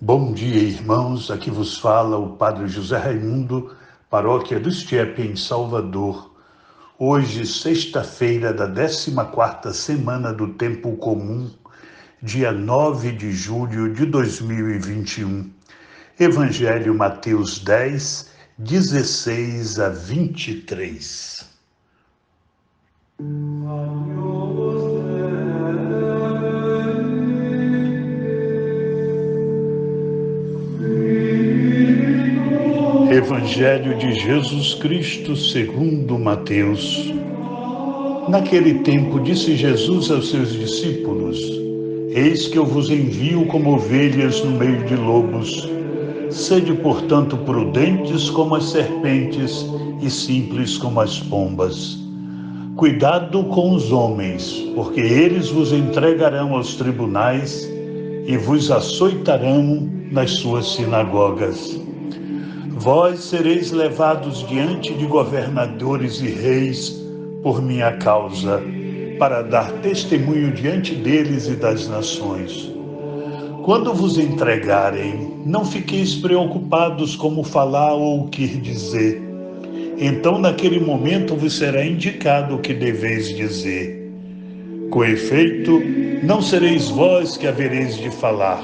Bom dia, irmãos. Aqui vos fala o Padre José Raimundo, paróquia do Estiepe, em Salvador. Hoje, sexta-feira da 14ª semana do Tempo Comum, dia 9 de julho de 2021. Evangelho Mateus 10, 16 a 23. Evangelho de Jesus Cristo segundo Mateus. Naquele tempo disse Jesus aos seus discípulos: Eis que eu vos envio como ovelhas no meio de lobos. Sede, portanto, prudentes como as serpentes e simples como as pombas. Cuidado com os homens, porque eles vos entregarão aos tribunais e vos açoitarão nas suas sinagogas. Vós sereis levados diante de governadores e reis por minha causa, para dar testemunho diante deles e das nações. Quando vos entregarem, não fiqueis preocupados como falar ou o que dizer. Então, naquele momento, vos será indicado o que deveis dizer. Com efeito, não sereis vós que havereis de falar,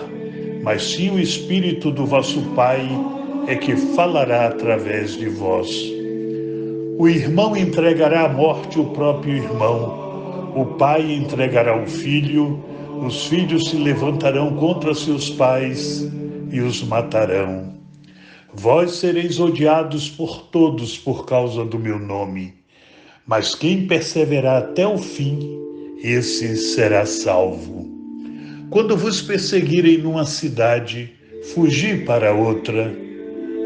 mas sim o Espírito do vosso Pai é que falará através de vós. O irmão entregará à morte o próprio irmão, o pai entregará o filho, os filhos se levantarão contra seus pais e os matarão. Vós sereis odiados por todos por causa do meu nome, mas quem perseverar até o fim, esse será salvo. Quando vos perseguirem numa cidade, fugi para outra.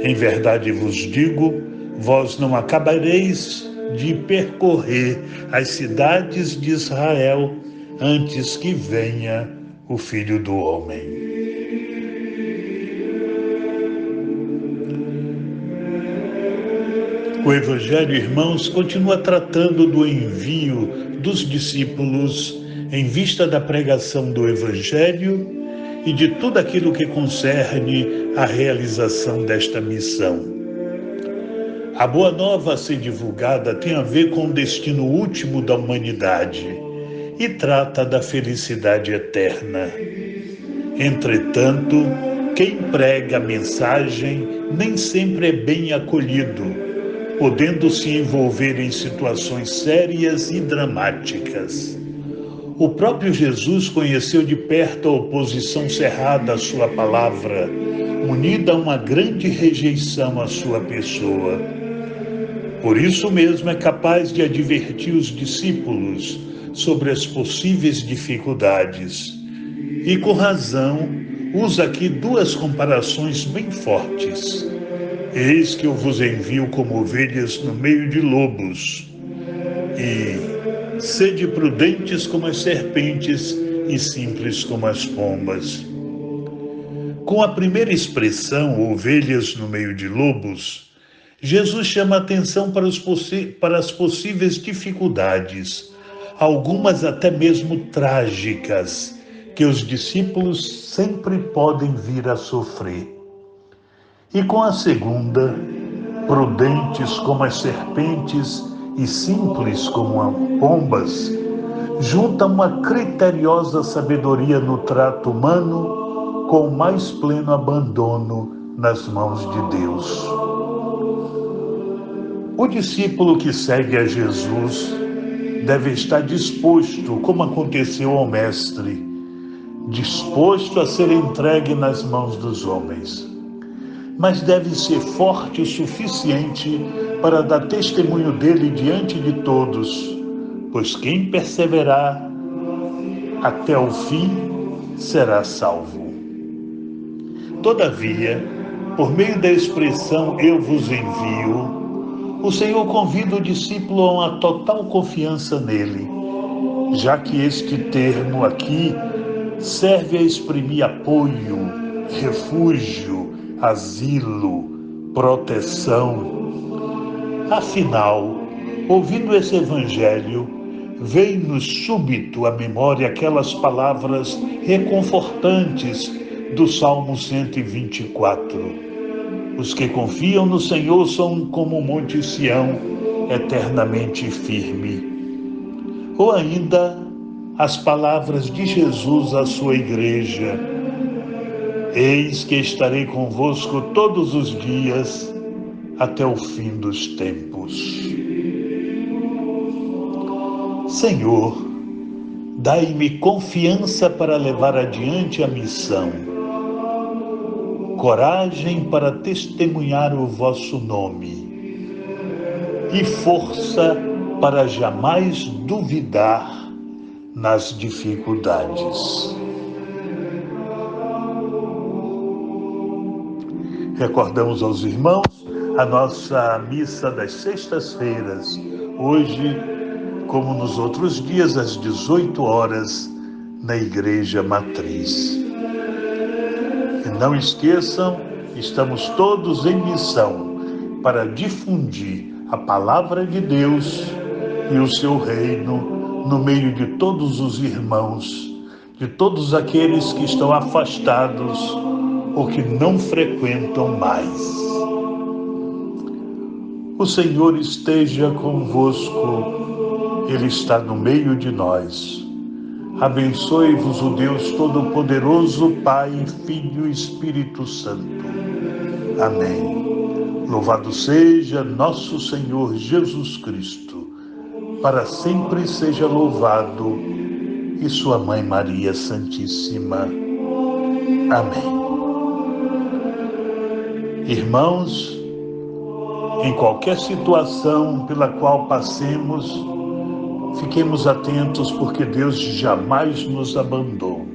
Em verdade vos digo, vós não acabareis de percorrer as cidades de Israel antes que venha o Filho do Homem. O Evangelho, irmãos, continua tratando do envio dos discípulos em vista da pregação do Evangelho e de tudo aquilo que concerne a realização desta missão. A Boa Nova a ser divulgada tem a ver com o destino último da humanidade e trata da felicidade eterna. Entretanto, quem prega a mensagem nem sempre é bem acolhido, podendo se envolver em situações sérias e dramáticas. O próprio Jesus conheceu de perto a oposição cerrada à sua palavra, unida a uma grande rejeição à sua pessoa. Por isso mesmo é capaz de advertir os discípulos sobre as possíveis dificuldades. E com razão, usa aqui duas comparações bem fortes. Eis que eu vos envio como ovelhas no meio de lobos. E sede prudentes como as serpentes e simples como as pombas. Com a primeira expressão, ovelhas no meio de lobos, Jesus chama a atenção para as possíveis dificuldades, algumas até mesmo trágicas, que os discípulos sempre podem vir a sofrer. E com a segunda, prudentes como as serpentes e simples como as pombas, junta uma criteriosa sabedoria no trato humano com o mais pleno abandono nas mãos de Deus. O discípulo que segue a Jesus deve estar disposto, como aconteceu ao Mestre, disposto a ser entregue nas mãos dos homens. Mas deve ser forte o suficiente para dar testemunho dele diante de todos, pois quem perseverar até o fim será salvo. Todavia, por meio da expressão eu vos envio, o Senhor convida o discípulo a uma total confiança nele, já que este termo aqui serve a exprimir apoio, refúgio, asilo, proteção. Afinal, ouvindo esse evangelho, vem-nos súbito à memória aquelas palavras reconfortantes do Salmo 124. Os que confiam no Senhor são como o Monte Sião, eternamente firme. Ou ainda as palavras de Jesus à sua igreja: eis que estarei convosco todos os dias, até o fim dos tempos. Senhor, dai-me confiança para levar adiante a missão, coragem para testemunhar o vosso nome e força para jamais duvidar nas dificuldades. Recordamos aos irmãos a nossa missa das sextas-feiras, hoje, como nos outros dias, às 18 horas, na Igreja Matriz. E não esqueçam, estamos todos em missão para difundir a palavra de Deus e o seu reino no meio de todos os irmãos, de todos aqueles que estão afastados ou que não frequentam mais. O Senhor esteja convosco, Ele está no meio de nós. Abençoe-vos o Deus Todo-Poderoso, Pai, Filho e Espírito Santo. Amém. Louvado seja nosso Senhor Jesus Cristo, para sempre seja louvado, e sua Mãe Maria Santíssima. Amém. Irmãos, em qualquer situação pela qual passemos, fiquemos atentos, porque Deus jamais nos abandona.